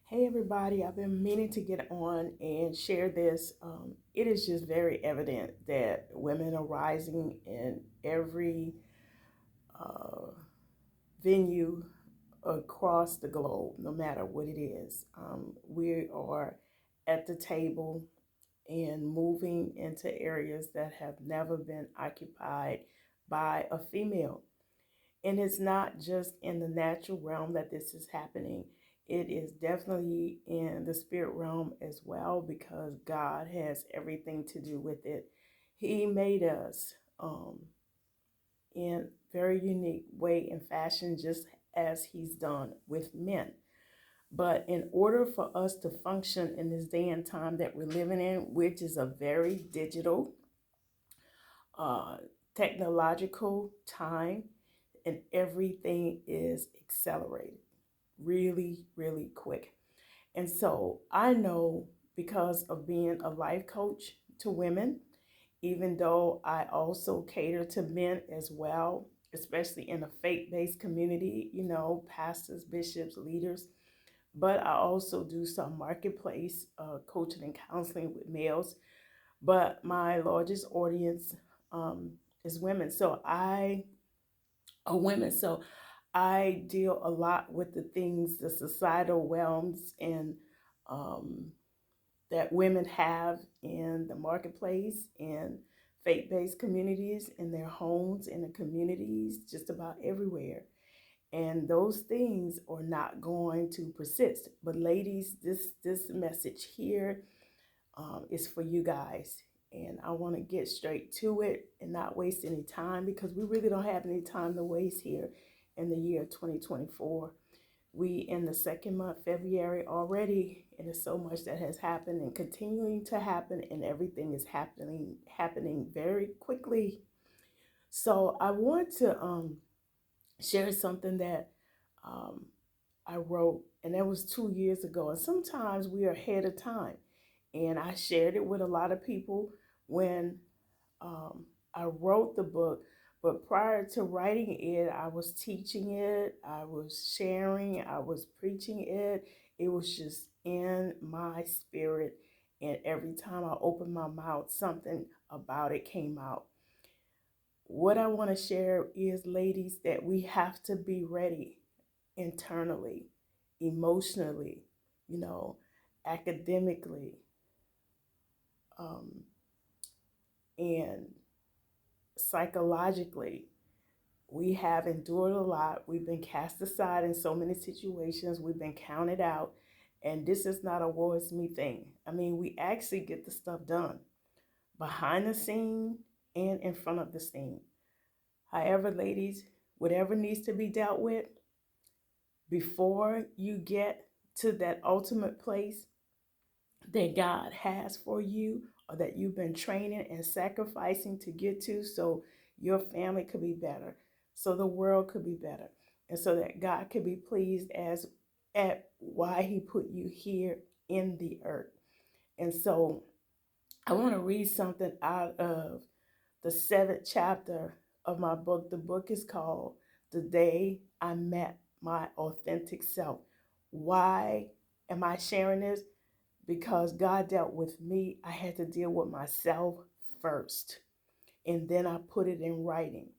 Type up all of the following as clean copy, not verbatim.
Hey everybody, I've been meaning to get on and share this. It is just very evident that women are rising in every uh, venue across the globe, no matter what it is. We are at the table and moving into areas that have never been occupied by a female. And it's not just in the natural realm that this is happening. It is definitely in the spirit realm as well because God has everything to do with it. He made us in very unique way and fashion, just as He's done with men. But in order for us to function in this day and time that we're living in, which is a very digital, uh, technological time, and everything is accelerated really, really quick. And so I know because of being a life coach to women, even though I also cater to men as well, especially in a faith based community, pastors, bishops, leaders. But I also do some marketplace coaching and counseling with males. But my largest audience is women. So I deal a lot with the things, the societal realms, and um, that women have in the marketplace, in faith based communities, in their homes, in the communities, just about everywhere. And those things are not going to persist. But ladies, this message here is for you guys. And I want to get straight to it and not waste any time because we really don't have any time to waste here in the year 2024. We in the second month, February already, and there's so much that has happened and continuing to happen, and everything is happening very quickly. So I want to share something that um, I wrote, and that was 2 years ago. And sometimes we are ahead of time. And I shared it with a lot of people when um, I wrote the book. But prior to writing it, I was teaching it, I was sharing, I was preaching it. It was just in my spirit. And every time I opened my mouth, something about it came out. What I want to share is, ladies, that we have to be ready internally, emotionally, you know, academically, um, and psychologically. We have endured a lot. We've been cast aside in so many situations. We've been counted out. And this is not a woe is me thing. I mean, we actually get the stuff done behind the scene and in front of the scene. However, ladies, whatever needs to be dealt with before you get to that ultimate place that God has for you or that you've been training and sacrificing to get to so your family could be better, so the world could be better, and so that God could be pleased as at why he put you here in the earth. And so I want to read something out of the seventh chapter of my book. The book is called The Day I Met My Authentic Self. Why am I sharing this? Because God dealt with me. I had to deal with myself first, and then I put it in writing.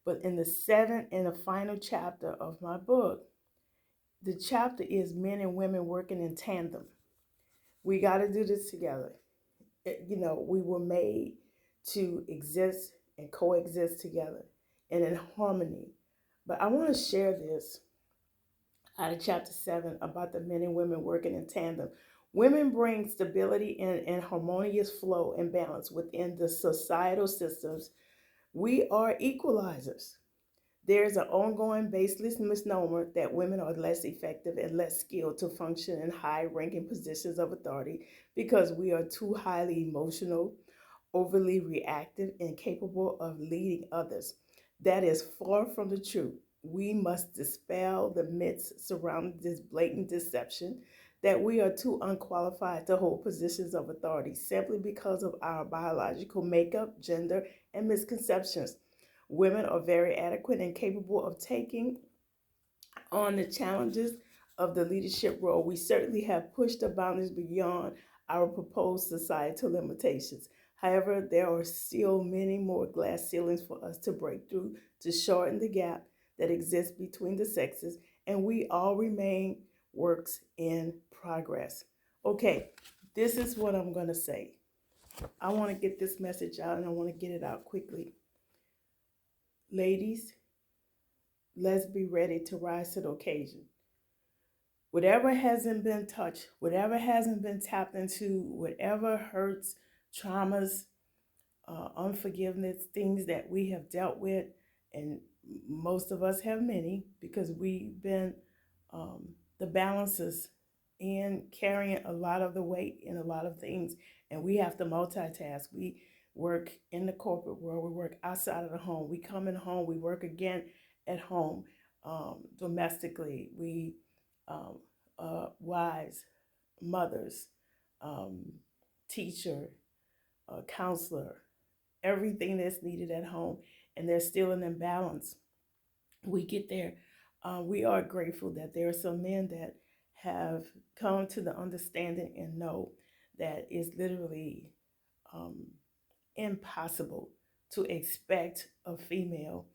But in the seventh and the final chapter of my book, the chapter is men and women working in tandem. We got to do this together. We were made to exist and coexist together and in harmony. But I want to share this out of chapter 7 about the men and women working in tandem. Women bring stability and harmonious flow and balance within the societal systems. We are equalizers. There's an ongoing baseless misnomer that women are less effective and less skilled to function in high ranking positions of authority because we are too highly emotional, overly reactive, and capable of leading others. That is far from the truth. We must dispel the myths surrounding this blatant deception that we are too unqualified to hold positions of authority simply because of our biological makeup, gender, and misconceptions. Women are very adequate and capable of taking on the challenges of the leadership role, we certainly have pushed the boundaries beyond our proposed societal limitations. However, there are still many more glass ceilings for us to break through to shorten the gap that exists between the sexes, and we all remain works in progress. Okay, this is what I'm going to say. I want to get this message out and I want to get it out quickly. Ladies, let's be ready to rise to the occasion. Whatever hasn't been touched, whatever hasn't been tapped into, whatever hurts, traumas, unforgiveness, things that we have dealt with, and most of us have many because we've been the balances and carrying a lot of the weight in a lot of things, and we have to multitask. We work in the corporate world, we work outside of the home, we come in home, we work again at home, domestically. We wives, mothers, um, teacher, counselor, everything that's needed at home, and there's still an imbalance. We get there. We are grateful that there are some men that have come to the understanding and know that it's literally um, impossible to expect a female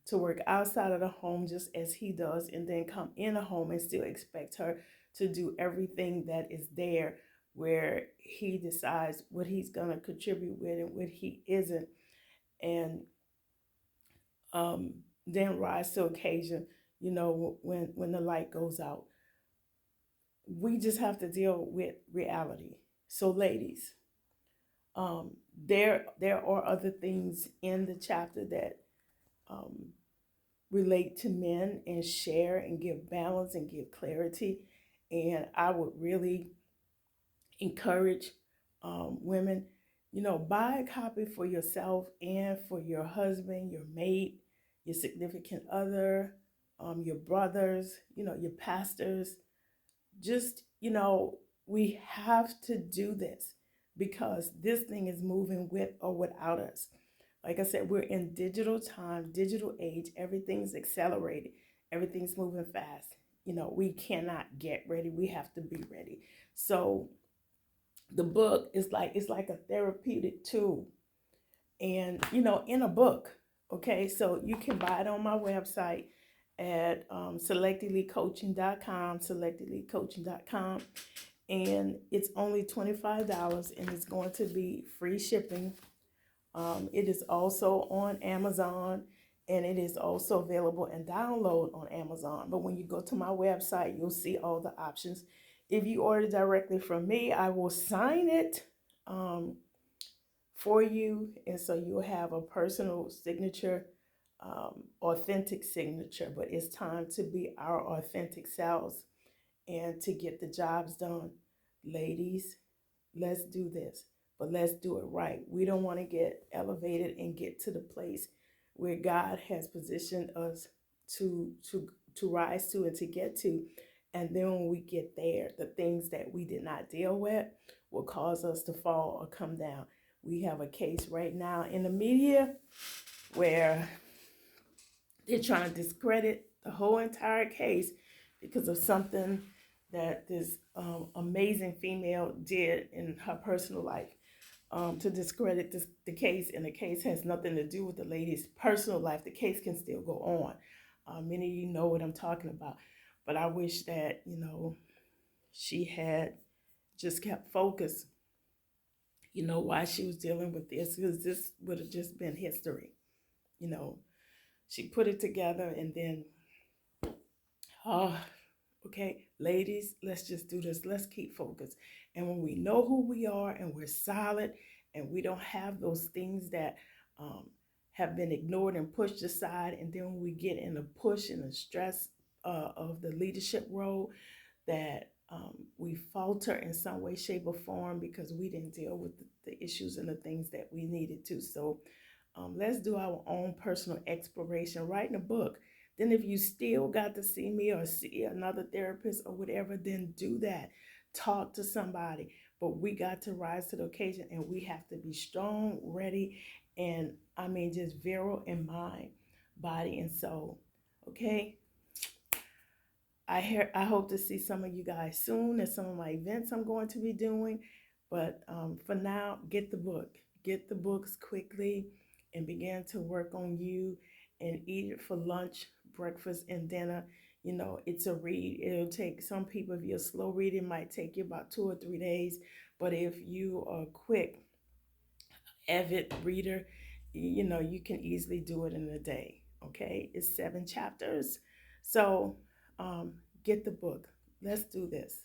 to work outside of the home just as he does and then come in a home and still expect her to do everything that is there where he decides what he's going to contribute with and what he isn't, and um, then rise to occasion, when the light goes out. We just have to deal with reality. So ladies, there are other things in the chapter that um, relate to men and share and give balance and give clarity. And I would really encourage women, buy a copy for yourself and for your husband, your mate, your significant other, your brothers, your pastors. Just, we have to do this because this thing is moving with or without us. Like I said, we're in digital time, digital age. Everything's accelerated. Everything's moving fast. We cannot get ready. We have to be ready. So the book is like, it's like a therapeutic tool. And, in a book, okay? So you can buy it on my website at selectedlycoaching.com, selectedlycoaching.com. And it's only $25 and it's going to be free shipping. It is also on Amazon and it is also available and download on Amazon. But when you go to my website, you'll see all the options. If you order directly from me, I will sign it for you. And so you'll have a personal signature, authentic signature. But it's time to be our authentic selves and to get the jobs done. Ladies, let's do this, but let's do it right. We don't want to get elevated and get to the place where God has positioned us to rise to and to get to. And then when we get there, the things that we did not deal with will cause us to fall or come down. We have a case right now in the media where they're trying to discredit the whole entire case because of something that this amazing female did in her personal life, to discredit the case. And the case has nothing to do with the lady's personal life. The case can still go on. Many of you know what I'm talking about. But I wish that, she had just kept focused, while she was dealing with this, because this would have just been history. She put it together and then, okay, ladies, let's just do this. Let's keep focused. And when we know who we are and we're solid and we don't have those things that have been ignored and pushed aside, and then when we get in the push and the stress of the leadership role, that we falter in some way, shape, or form because we didn't deal with the issues and the things that we needed to. So let's do our own personal exploration, writing a book. Then if you still got to see me or see another therapist or whatever, then do that. Talk to somebody. But we got to rise to the occasion and we have to be strong, ready, and just virile in mind, body, and soul. Okay? I hope to see some of you guys soon at some of my events I'm going to be doing. But for now, get the book. Get the books quickly and begin to work on you and eat it for lunch, breakfast, and dinner. You know, it's a read. It'll take some people, if you're slow reading, it might take you about 2 or 3 days. But if you are quick, avid reader, you know, you can easily do it in a day. Okay, it's 7 chapters. So get the book. Let's do this.